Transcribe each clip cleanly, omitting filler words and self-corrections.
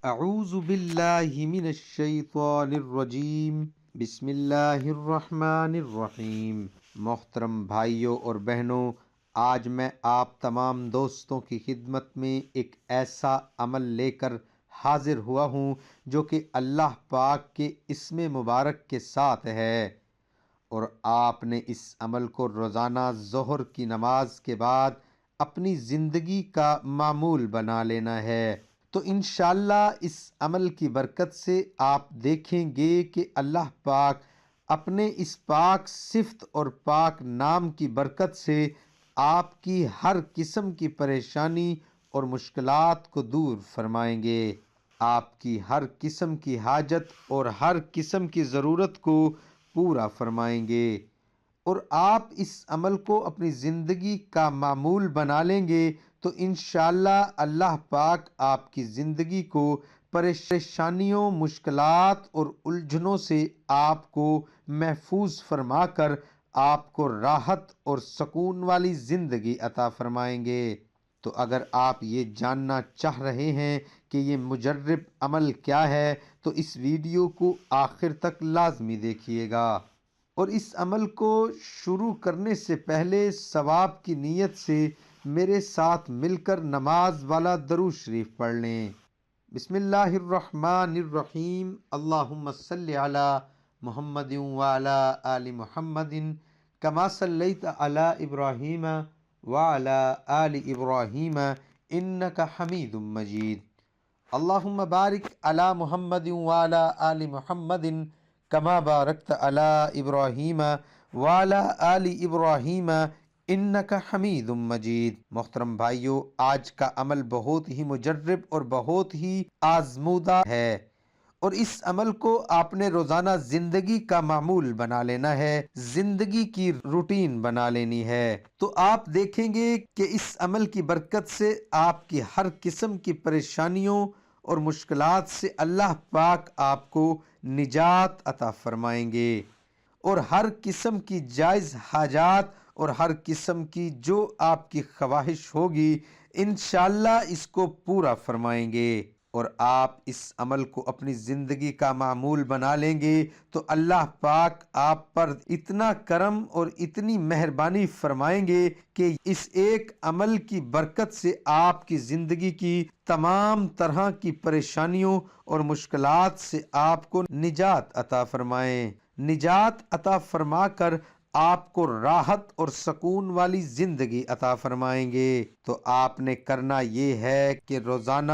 اعوذ باللہ من الشیطان الرجیم، بسم اللہ الرحمن الرحیم۔ محترم بھائیوں اور بہنوں، آج میں آپ تمام دوستوں کی خدمت میں ایک ایسا عمل لے کر حاضر ہوا ہوں جو کہ اللہ پاک کے اسم مبارک کے ساتھ ہے، اور آپ نے اس عمل کو روزانہ ظہر کی نماز کے بعد اپنی زندگی کا معمول بنا لینا ہے۔ تو انشاءاللہ اس عمل کی برکت سے آپ دیکھیں گے کہ اللہ پاک اپنے اس پاک صفت اور پاک نام کی برکت سے آپ کی ہر قسم کی پریشانی اور مشکلات کو دور فرمائیں گے، آپ کی ہر قسم کی حاجت اور ہر قسم کی ضرورت کو پورا فرمائیں گے، اور آپ اس عمل کو اپنی زندگی کا معمول بنا لیں گے تو انشاءاللہ اللہ پاک آپ کی زندگی کو پریشانیوں، مشکلات اور الجھنوں سے آپ کو محفوظ فرما کر آپ کو راحت اور سکون والی زندگی عطا فرمائیں گے۔ تو اگر آپ یہ جاننا چاہ رہے ہیں کہ یہ مجرب عمل کیا ہے تو اس ویڈیو کو آخر تک لازمی دیکھیے گا، اور اس عمل کو شروع کرنے سے پہلے ثواب کی نیت سے میرے ساتھ مل کر نماز والا درود شریف پڑھ لیں۔ بسم اللہ الرحمن الرحیم، اللہم صلی علی محمد وعلی آل محمد کما صلیت علی ابراہیم وعلی آل ابراہیم انک حمید مجید۔ اللہم بارک علی محمد وعلی آل محمد کما بارکت علی ابراہیم وعلی آل ابراہیم انک حمید مجید۔ محترم بھائیو، آج کا عمل بہت ہی مجرب اور بہت ہی آزمودہ ہے، اور اس عمل کو آپ نے روزانہ زندگی کا معمول بنا لینا ہے، زندگی کی روٹین بنا لینی ہے۔ تو آپ دیکھیں گے کہ اس عمل کی برکت سے آپ کی ہر قسم کی پریشانیوں اور مشکلات سے اللہ پاک آپ کو نجات عطا فرمائیں گے، اور ہر قسم کی جائز حاجات اور ہر قسم کی جو آپ کی خواہش ہوگی انشاءاللہ اس کو پورا فرمائیں گے، اور آپ اس عمل کو اپنی زندگی کا معمول بنا لیں گے تو اللہ پاک آپ پر اتنا کرم اور اتنی مہربانی فرمائیں گے کہ اس ایک عمل کی برکت سے آپ کی زندگی کی تمام طرح کی پریشانیوں اور مشکلات سے آپ کو نجات عطا فرمائیں، نجات عطا فرما کر آپ کو راحت اور سکون والی زندگی عطا فرمائیں گے۔ تو آپ نے کرنا یہ ہے کہ روزانہ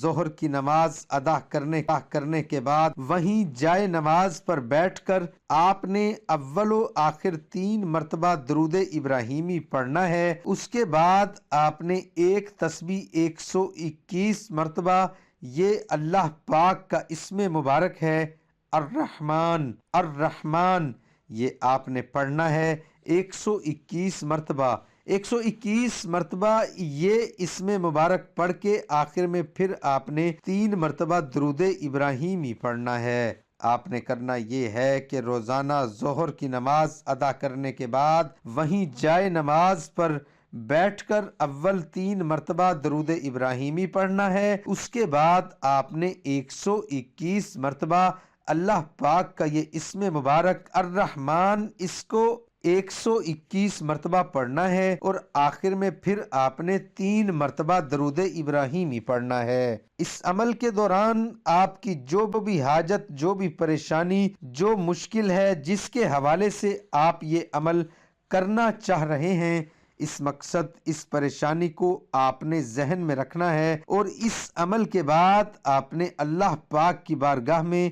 ظہر کی نماز ادا کرنے کے بعد وہیں جائے نماز پر بیٹھ کر آپ نے اول و آخر 3 مرتبہ درود ابراہیمی پڑھنا ہے۔ اس کے بعد آپ نے ایک تسبیح 121 مرتبہ، یہ اللہ پاک کا اسم مبارک ہے الرحمن الرحمن، یہ آپ نے پڑھنا ہے 121 مرتبہ۔ 121 مرتبہ یہ اسم مبارک پڑھ کے آخر میں پھر آپ نے 3 مرتبہ درود ابراہیمی پڑھنا ہے۔ آپ نے کرنا یہ ہے کہ روزانہ ظہر کی نماز ادا کرنے کے بعد وہیں جائے نماز پر بیٹھ کر اول 3 مرتبہ درود ابراہیمی پڑھنا ہے، اس کے بعد آپ نے 121 مرتبہ اللہ پاک کا یہ اسم مبارک الرحمن، اس کو 121 مرتبہ پڑھنا ہے، اور آخر میں پھر آپ نے 3 مرتبہ درود ابراہیمی پڑھنا ہے۔ اس عمل کے دوران آپ کی جو بھی حاجت، جو بھی پریشانی، جو مشکل ہے، جس کے حوالے سے آپ یہ عمل کرنا چاہ رہے ہیں، اس مقصد، اس پریشانی کو آپ نے ذہن میں رکھنا ہے، اور اس عمل کے بعد آپ نے اللہ پاک کی بارگاہ میں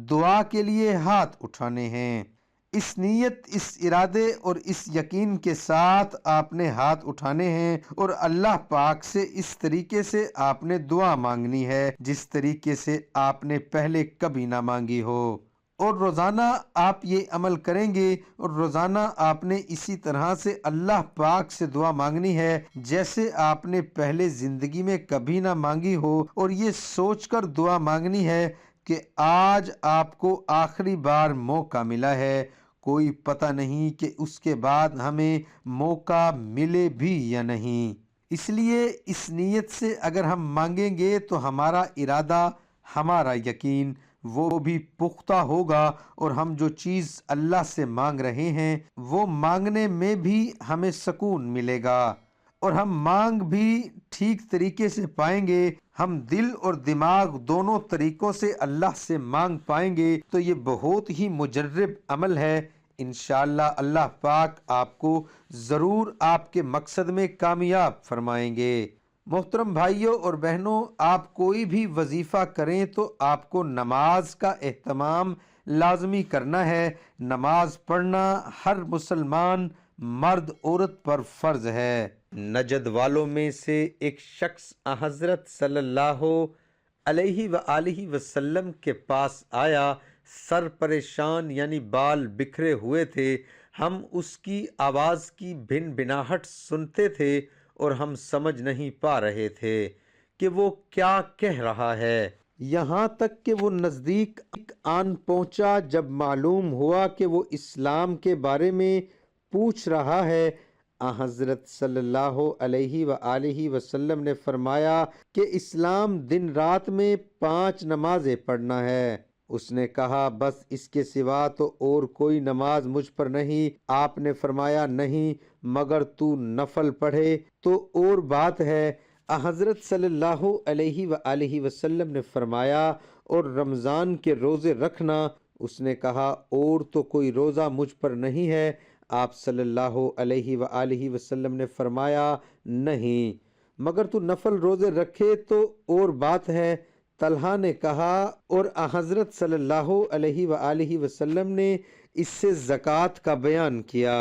دعا کے لیے ہاتھ اٹھانے ہیں۔ اس نیت، اس ارادے اور اس یقین کے ساتھ آپ نے ہاتھ اٹھانے ہیں، اور اللہ پاک سے اس طریقے سے آپ نے دعا مانگنی ہے جس طریقے سے آپ نے پہلے کبھی نہ مانگی ہو، اور روزانہ آپ یہ عمل کریں گے، اور روزانہ آپ نے اسی طرح سے اللہ پاک سے دعا مانگنی ہے جیسے آپ نے پہلے زندگی میں کبھی نہ مانگی ہو، اور یہ سوچ کر دعا مانگنی ہے کہ آج آپ کو آخری بار موقع ملا ہے، کوئی پتہ نہیں کہ اس کے بعد ہمیں موقع ملے بھی یا نہیں، اس لیے اس نیت سے اگر ہم مانگیں گے تو ہمارا ارادہ ہمارا یقین وہ بھی پختہ ہوگا، اور ہم جو چیز اللہ سے مانگ رہے ہیں وہ مانگنے میں بھی ہمیں سکون ملے گا، اور ہم مانگ بھی ٹھیک طریقے سے پائیں گے۔ ہم دل اور دماغ دونوں طریقوں سے اللہ سے مانگ پائیں گے تو یہ بہت ہی مجرب عمل ہے۔ انشاءاللہ اللہ پاک آپ کو ضرور آپ کے مقصد میں کامیاب فرمائیں گے۔ محترم بھائیوں اور بہنوں، آپ کوئی بھی وظیفہ کریں تو آپ کو نماز کا اہتمام لازمی کرنا ہے۔ نماز پڑھنا ہر مسلمان مرد عورت پر فرض ہے۔ نجد والوں میں سے ایک شخص حضرت صلی اللہ علیہ وآلہ وسلم کے پاس آیا، سر پریشان یعنی بال بکھرے ہوئے تھے۔ ہم اس کی آواز کی بھن بھناہٹ سنتے تھے اور ہم سمجھ نہیں پا رہے تھے کہ وہ کیا کہہ رہا ہے، یہاں تک کہ وہ نزدیک آن پہنچا۔ جب معلوم ہوا کہ وہ اسلام کے بارے میں پوچھ رہا ہے، حضرت صلی اللہ علیہ وآلہ وسلم نے فرمایا کہ اسلام دن رات میں 5 نمازیں پڑھنا ہے۔ اس نے کہا بس اس کے سوا تو اور کوئی نماز مجھ پر نہیں؟ آپ نے فرمایا نہیں، مگر تو نفل پڑھے تو اور بات ہے۔ حضرت صلی اللہ علیہ وآلہ وسلم نے فرمایا اور رمضان کے روزے رکھنا؟ اس نے کہا اور تو کوئی روزہ مجھ پر نہیں ہے۔ آپ صلی اللہ علیہ وآلہ وسلم نے فرمایا نہیں، مگر تو نفل روزے رکھے تو اور بات ہے۔ طلحہ نے کہا اور حضرت صلی اللہ علیہ وآلہ وسلم نے اس سے زکوٰۃ کا بیان کیا۔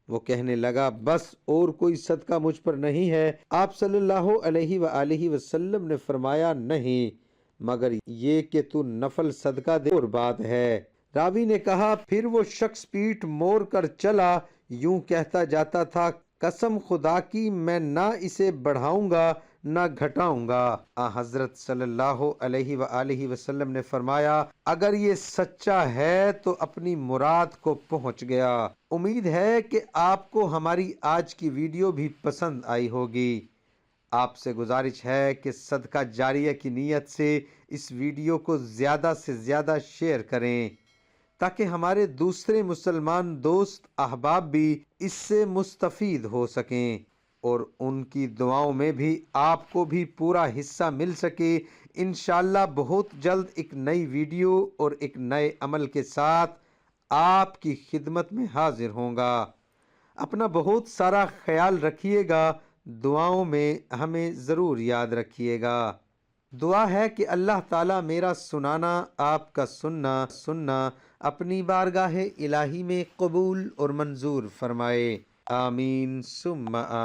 وہ کہنے لگا بس اور کوئی صدقہ مجھ پر نہیں ہے۔ آپ صلی اللہ علیہ وآلہ وسلم نے فرمایا نہیں، مگر یہ کہ تو نفل صدقہ دے اور بات ہے۔ راوی نے کہا پھر وہ شخص پیٹھ موڑ کر چلا، یوں کہتا جاتا تھا قسم خدا کی میں نہ اسے بڑھاؤں گا نہ گھٹاؤں گا۔ حضرت صلی اللہ علیہ وآلہ وسلم نے فرمایا اگر یہ سچا ہے تو اپنی مراد کو پہنچ گیا۔ امید ہے کہ آپ کو ہماری آج کی ویڈیو بھی پسند آئی ہوگی۔ آپ سے گزارش ہے کہ صدقہ جاریہ کی نیت سے اس ویڈیو کو زیادہ سے زیادہ شیئر کریں تاکہ ہمارے دوسرے مسلمان دوست احباب بھی اس سے مستفید ہو سکیں، اور ان کی دعاؤں میں بھی آپ کو بھی پورا حصہ مل سکے۔ انشاءاللہ بہت جلد ایک نئی ویڈیو اور ایک نئے عمل کے ساتھ آپ کی خدمت میں حاضر ہوں گا۔ اپنا بہت سارا خیال رکھیے گا، دعاؤں میں ہمیں ضرور یاد رکھیے گا۔ دعا ہے کہ اللہ تعالیٰ میرا سنانا آپ کا سننا اپنی بارگاہ الہی میں قبول اور منظور فرمائے، آمین ثم آمین۔